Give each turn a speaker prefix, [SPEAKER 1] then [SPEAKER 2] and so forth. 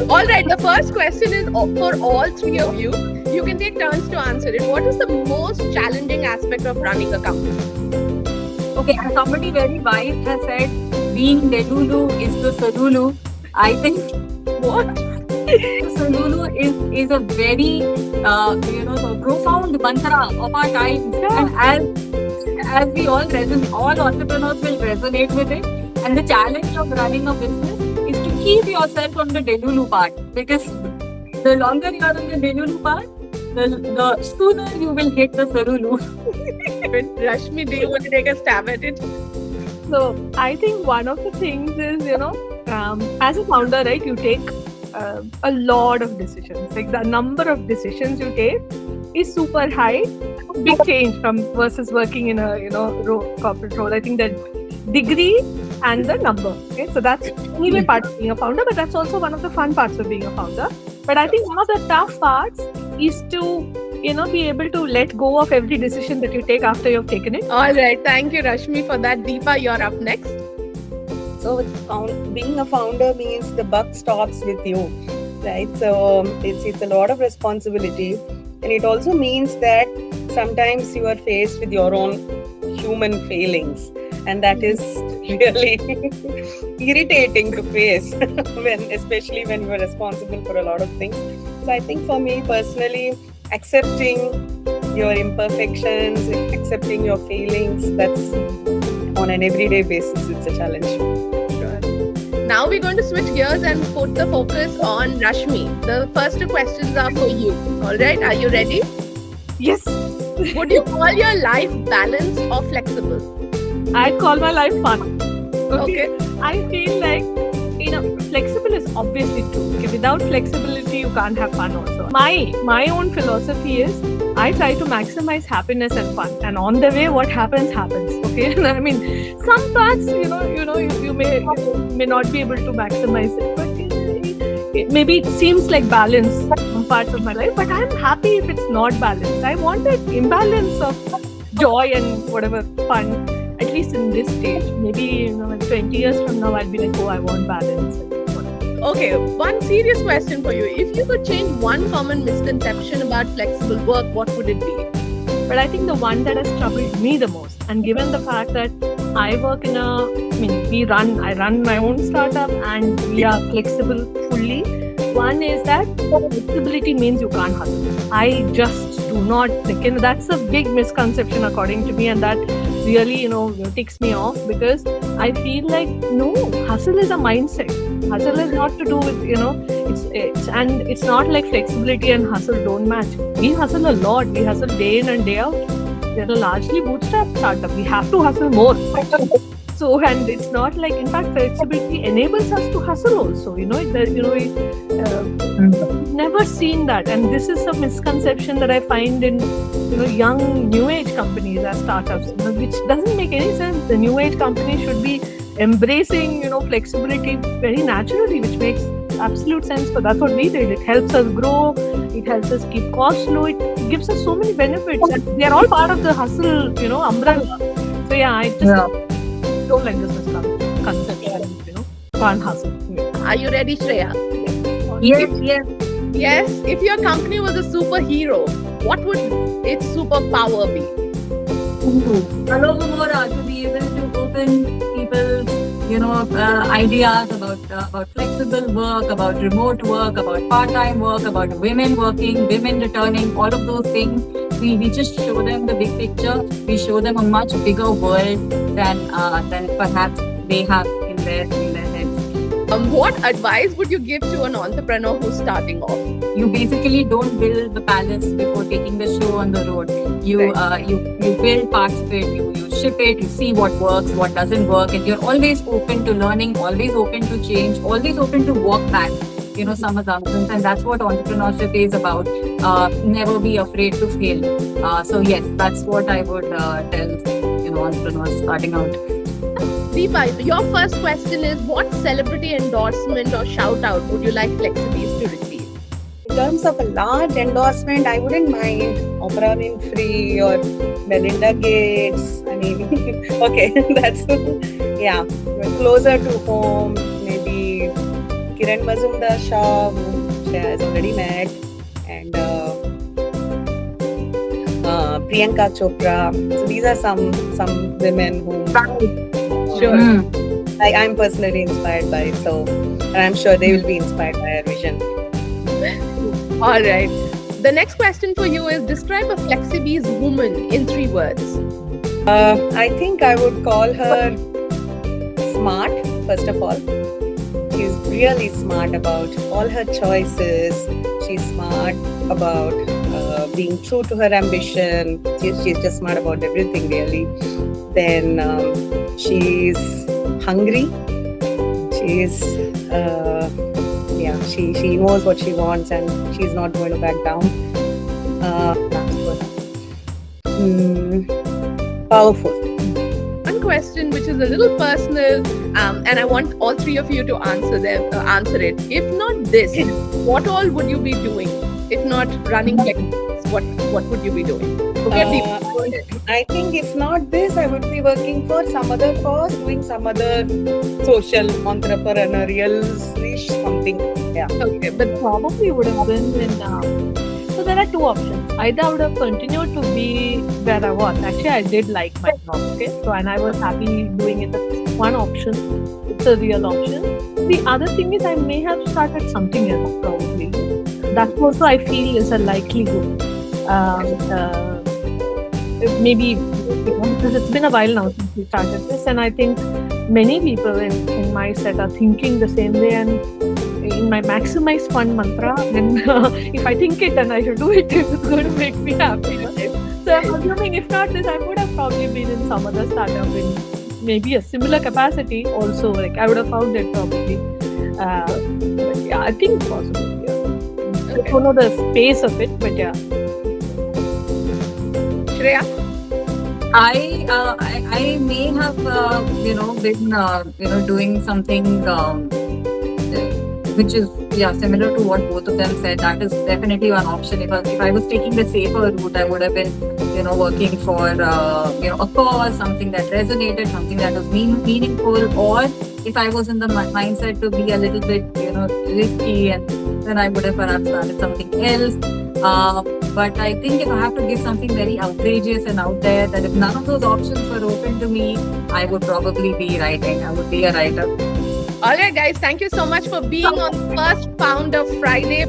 [SPEAKER 1] All right, the first question is for all three of you. You can take turns to answer it. What is the most challenging aspect of running a company?
[SPEAKER 2] Okay, as somebody very wise has said, being Delulu is the Salulu. I think
[SPEAKER 1] What?
[SPEAKER 2] Salulu is a very so profound mantra of our times, and as we all resonate, all entrepreneurs will resonate with it. And the challenge of running a business is to keep yourself on the Delulu part, because the longer you are on the Delulu part, the sooner you will hit the Salulu.
[SPEAKER 1] Rashmi, do you want to take a stab at it?
[SPEAKER 3] So I think one of the things is, as a founder, right, you take a lot of decisions. Like the number of decisions you take is super high. Big change from versus working in a corporate role. I think that degree and the number. Okay, so that's anyway part of being a founder, but that's also one of the fun parts of being a founder. But I think one of the tough parts is to be able to let go of every decision that you take after you've taken it.
[SPEAKER 1] All right, thank you, Rashmi, for that. Deepa, you're up next.
[SPEAKER 4] So being a founder means the buck stops with you, right? So it's a lot of responsibility, and it also means that sometimes you are faced with your own human failings, and that is really irritating to face especially when you are responsible for a lot of things. So I think for me personally, accepting your imperfections, accepting your feelings, that's on an everyday basis, it's a challenge.
[SPEAKER 1] Sure. Now we're going to switch gears and put the focus on Rashmi. The first two questions are for you. All right, are you ready?
[SPEAKER 3] Yes.
[SPEAKER 1] Would you call your life balanced or flexible?
[SPEAKER 3] I'd call my life fun.
[SPEAKER 1] Okay.
[SPEAKER 3] I feel like, flexible is obviously true. Okay, without flexibility, you can't have fun also. My own philosophy is I try to maximize happiness and fun. And on the way, what happens, happens. Okay. I mean, some parts, you may not be able to maximize it, but maybe it seems like balance some parts of my life, but I'm happy if it's not balanced. I want that imbalance of joy and whatever fun, at least in this stage. Maybe 20 years from now, I'll be like, oh, I want balance.
[SPEAKER 1] Okay, one serious question for you. If you could change one common misconception about flexible work, what would it be?
[SPEAKER 3] But I think the one that has troubled me the most, and given the fact that I work I run my own startup and we are flexible fully. One is that flexibility means you can't hustle. I just do not think, that's a big misconception according to me, and that really, ticks me off, because I feel like, no, hustle is a mindset. Hustle is not to do with, it's not like flexibility and hustle don't match. We hustle a lot. We hustle day in and day out. We're a largely bootstrap startup. We have to hustle more. So, and it's not like, in fact, flexibility enables us to hustle also. Never seen that. And this is a misconception that I find in, young new age companies as startups, which doesn't make any sense. The new age companies should be embracing, flexibility very naturally, which makes absolute sense. So that's what we did. It helps us grow. It helps us keep costs low. It gives us so many benefits. And they are all part of the hustle, umbrella. So yeah, I just don't like this misconception, can't hustle.
[SPEAKER 1] Are you ready, Shreya?
[SPEAKER 2] Yes.
[SPEAKER 1] If your company was a superhero, what would its superpower be?
[SPEAKER 2] Hello, Mora, to be able to open people's, ideas about flexible work, about remote work, about part-time work, about women working, women returning, all of those things. We just show them the big picture. We show them a much bigger world than perhaps they have in their heads.
[SPEAKER 1] What advice would you give to an entrepreneur who's starting off?
[SPEAKER 2] You basically don't build the palace before taking the show on the road. You build parts of it, you ship it, you see what works, what doesn't work, and you're always open to learning, always open to change, always open to walk back, some assumptions, and that's what entrepreneurship is about. Never be afraid to fail. So yes, that's what I would tell entrepreneurs starting out.
[SPEAKER 1] Deepa, your first question is, what celebrity endorsement or shout out would you like FlexiBees to receive?
[SPEAKER 4] In terms of a large endorsement, I wouldn't mind Oprah Winfrey or Melinda Gates. I mean, okay, that's, closer to home, maybe friend Mazumdar Shah, whom Shreya has already met, and Priyanka Chopra. So these are some women whom I'm personally inspired by. So, and I'm sure they will be inspired by our vision.
[SPEAKER 1] All right. The next question for you is describe a FlexiBees woman in 3 words.
[SPEAKER 4] I think I would call her smart, first of all. She's really smart about all her choices. She's smart about being true to her ambition. She's just smart about everything, really. Then she's hungry. She's she knows what she wants and she's not going to back down. Powerful.
[SPEAKER 1] One question which is a little personal, and I want all 3 of you to answer it. If not this, what all would you be doing? If not running FlexiBees, what would you be doing?
[SPEAKER 4] I think if not this, I would be working for some other cause, doing some other social entrepreneurial-ish something. Yeah.
[SPEAKER 1] Okay, but
[SPEAKER 3] Probably would have been in. So there are 2 options. Either I would have continued to be where I was. Actually, I did like my job, okay? So, and I was happy doing it. That's one option. It's a real option. The other thing is I may have started something else, probably. That also I feel is a likelihood. Maybe because it's been a while now since we started this, and I think many people in my set are thinking the same way. And in my maximize fun mantra, then if I think it, then I should do it if it's going to make me happy. So I'm assuming if not this, I would have probably been in some other startup in maybe a similar capacity. Also, like I would have found it probably. But yeah, I think it's possible. Yeah. I don't know the space of it, but yeah.
[SPEAKER 1] Shreya?
[SPEAKER 2] I may have been doing something which is similar to what both of them said. That is definitely one option. If I was taking the safer route, I would have been working for a cause, something that resonated, something that was meaningful. Or if I was in the mindset to be a little bit risky, and then I would have perhaps started something else. But I think if I have to give something very outrageous and out there, that if none of those options were open to me, I would probably be writing. I would be a writer.
[SPEAKER 1] All right, guys. Thank you so much for being on the first Founder Friday.